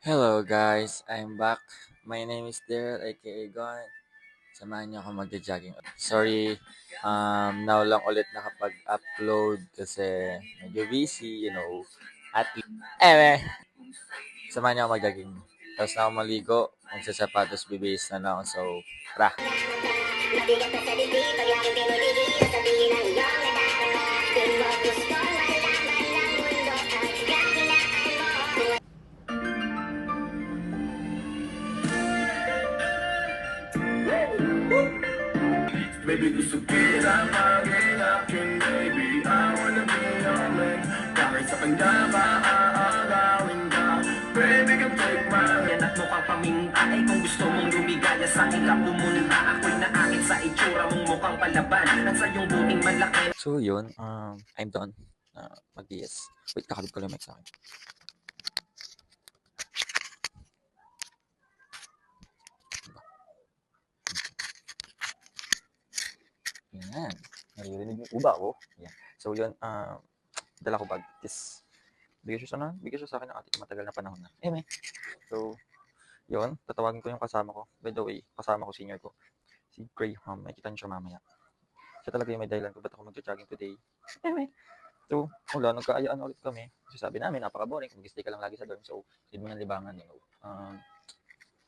Hello guys, I'm back. My name is Daryl, aka Gon. Samahan niyo ako magja-jogging. Sorry, now lang ulit nakapag-upload kasi medyo busy, At samahan niyo ako mag-jogging. Tapos na ako maligo, magsasapatos, bibihis na lang ako. So, tara! Mabigat na sa dibdib, pag laging pinibigil, sasabihin ng iyong nadarama. Di mo gustong malaman ng mundo at kahinaan mo. Baby, gusto kita maging akin, baby. I wanna be your man. Kahit sa kanya maaagawin ka, baby, can take my hand. At mukhang paminta, kung gusto mong lumigaya sa akin ka pumunta. Ako'y naakit sa itsura mong mukhang palaban. At sa iyong buting malaki. So yun, I'm done. Mag-DS. Wait, kakabit ko lang yung mic sa akin. Yan. Naririnig yung uba ko. Yan. So yun, dala ko bag is bigay siya sa akin ng ate ko matagal na panahon na. So, yun, tatawagin ko yung kasama ko. By the way, kasama ko senior ko. Si Graham, makikita niyo siya mamaya. Siya talaga yung may dahilan kung ba't ako mag-jogging today. So, wala, nagkaayaan ulit kami. Kasi sabi namin, napaka-boring. Kung mag-stay ka lang lagi sa dorm. So, hindi mo ng libangan.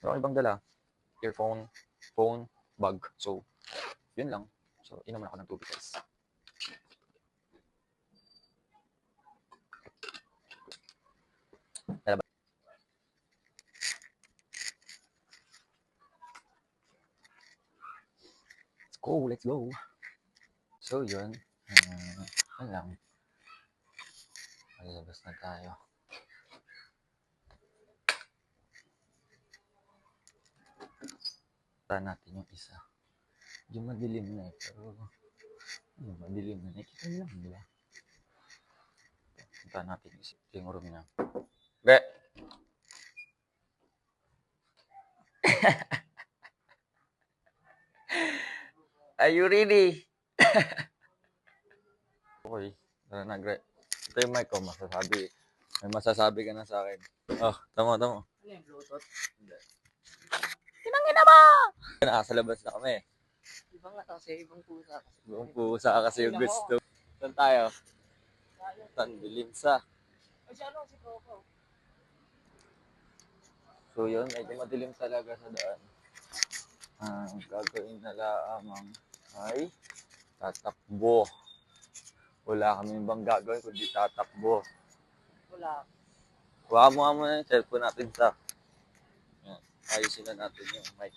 Wala ibang dala. Earphone, phone, bag. So, yun lang. So, inom ako ng tubig guys. Let's go. So, yun. Ano lang. Malabas na tayo. Punta natin yung isa. Yung madilim na eh. Pero, madilim na. Nakikita nyo lang, di ba? Punta natin yung room niya. Be! Are you ready? Okay. Tara na, Gre. Ito yung mic ko, masasabi. May masasabi ka na sa akin. Oh, tama. Ano yung Bluetooth? Hindi. Tinangina mo! Nasa labas na kami. Ibang nga kasi, ibang pusa kasi. Ibang pusa kasi yung gusto. Saan tayo? Tandilim sa. Ay, si ano? Si Coco. So yun, medyo madilim talaga sa daan. Gagawin na lamang ay tatakbo. Wala kami bang gagawin kundi tatakbo. Wala. Huwag mo nga muna yung cellphone natin sa. Yan. Ayusin na natin yung mic.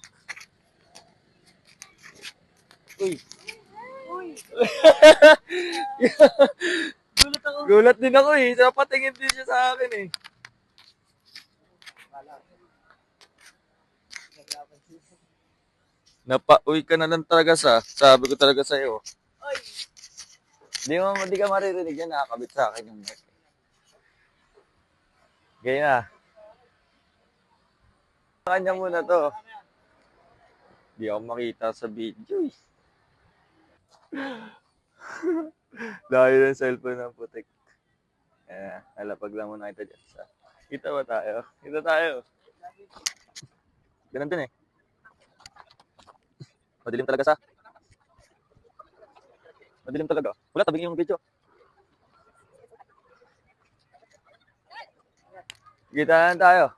Uy! Uy! Gulat ako. Gulat din ako eh. Napatingin din siya sa akin eh. Napauwi ka na lang talaga sa. Sabi ko talaga sa'yo. Uy! Di ka maririnig yan. Nakakabit sa akin yung mic. Gaya na. Kanya muna to. Di ako makita sa video eh. Dahil ng cellphone ng putik. Nalapag lang muna kita dyan sa. Kita ba tayo? Kita tayo. Ganun din eh. Madilim talaga sa. Madilim talaga. Wala, tabing yung video. Kitaan tayo.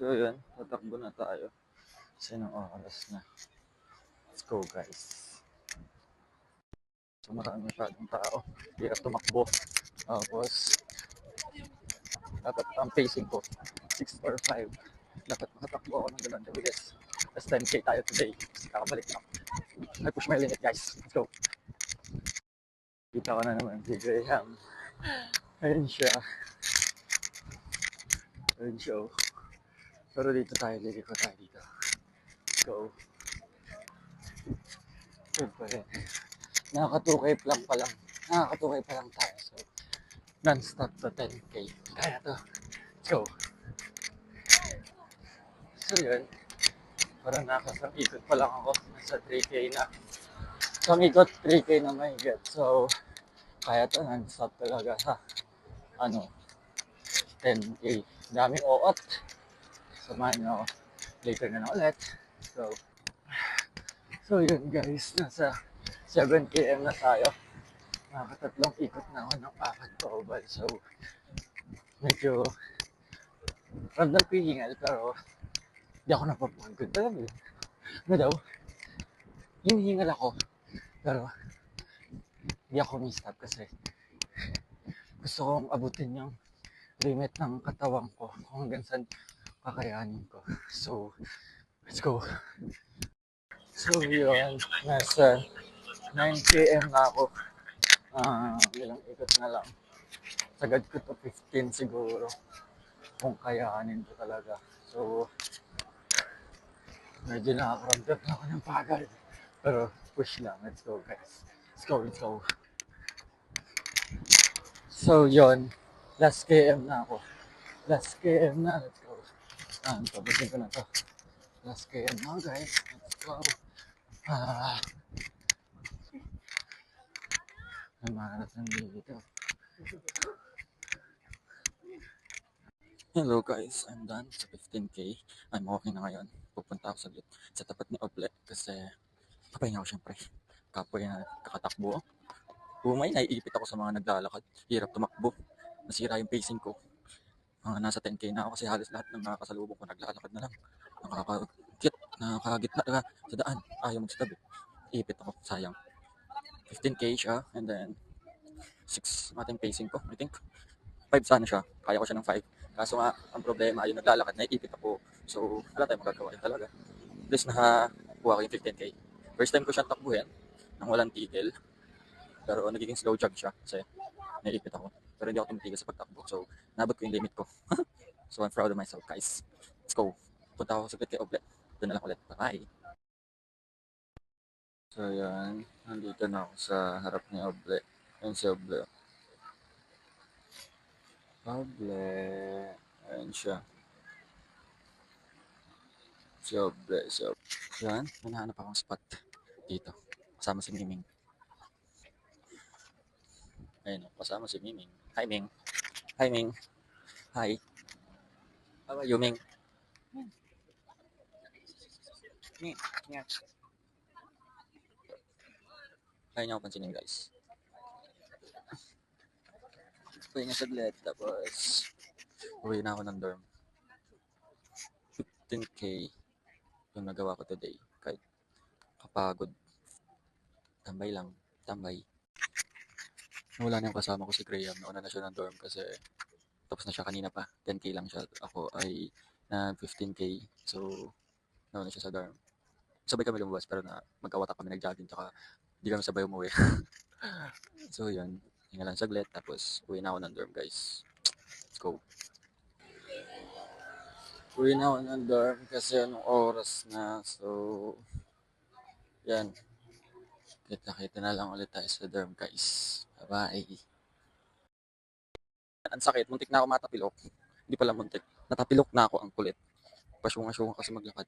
So yun, tatakbo na tayo. Kasi nang oras na. Let's go guys. So marami masyadong tao. Hirap tumakbo. Tapos, dapat ang pacing ko 6 or 5. Dapat makatakbo ako ng ganun bilis. Tapos 10k tayo today. Kakabalik na. I push my limit guys. Let's go. Kita ko na naman si Graham. Ayun siya. Ayun siya. Pero dito tayo, liliko tayo dito. Let's go. Good pa rin. Nakaka-2K lang pa lang. Nakaka-2K pa lang tayo. So, non-stop to 10K. Kaya to. Let's go. So yun. Parang nakasang ikot pa lang ako. Nasa 3K na. Isang ikot, 3K na may get. So, Kaya to, non-stop talaga sa, 10K. Daming oot. Samahan nyo ako. Later na ulit. So, yun guys. Nasa 7 km na tayo. Nakatatlong ikot na ako ng apat ko oval. So, medyo random pihingal pero di ako napapagod. Talaga. Ano daw? Hinihingal ako. Pero di ako mi-stop kasi gusto kong abutin yung limit ng katawan ko kung hanggang saan kakayanin ko. So, let's go. So, yun. Nasa 9 km na ako. Ilang ikot na lang. Sagad ko to 15 siguro. Kung kayanin ko talaga. So, medyo nakakaramdam na ako ng pagod. Pero, push lang. Let's go, guys. Let's go, let's go. So, yun. Last KM na ako. Last KM na. Let's go. Pabutin ko na to. Last KM na, guys. Let's go. Namarating dito. Hello guys, I'm done sa 15K. I'm walking na ngayon. Pupunta ako saglit sa tapat ni Oble kasi papahinga ako syempre. Kapoy na kakatakbo. Bumay, naiipit ako sa mga naglalakad. Hirap tumakbo. Nasira yung pacing ko. Nasa 10K na ako kasi halos lahat ng nakakasalubong ko naglalakad na lang. Nakakagitna na sa daan. Ayaw magstabi. Ipit ako, sayang. 15K siya and then 6 ating pacing ko, I think. 5 sana siya. Kaya ko siya ng 5. Kaso nga, ang problema, yung naglalakad, naiipit ako. So, wala tayong magagawa yun talaga. At least nakakuha ko yung 15K. First time ko siyang takbuhin nang walang tigil. Pero nagiging slow jog siya kasi naiipit ako. Pero hindi ako tumitigil sa pagtakbo. So, nabot ko yung limit ko. So, I'm proud of myself, guys. Let's go. Punta ako sa kay Oble. Doon na lang ulit. Bye! So, yan. Nandito na ako sa harap ni Oble. Yan si Oble. Oble. Ayan siya. Si Oble. Yan. Hinahanap akong spot dito. Kasama si Miming. Ayun, kasama si Miming. Hi, Ming. Hi, Ming. Hi. How are you, Ming? Ming. Yeah. Kaya niyo ako pansinin, guys. Pahinga saglit. Tapos, uwi na ako ng dorm. 15K yung nagawa ko today. Kahit kapagod. Tambay lang. Tambay. Wala na yung kasama ko si Graham. Nauna na siya ng dorm kasi tapos na siya kanina pa. 10K lang siya. Ako ay na 15K. So, nauna siya sa dorm. Sabay kami lumabas pero na magkawatak kami nag-jogging tsaka hindi kami sabay umuwi. So, yun. Hinga lang saglit. Tapos, uwi na ako ng dorm, guys. Let's go. Uwi na ako ng dorm kasi anong oras na. So, yan. Kita-kita na lang ulit tayo sa dorm, guys. Bye-bye. Ang sakit. Muntik na ako matapilok. Hindi pala muntik. Natapilok na ako. Ang kulit. Pasyunga-syunga kasi maglakad.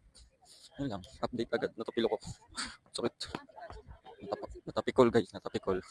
Yun lang. Update agad. Natapilok ako. Sakit. Natapikol, guys. Natapikol.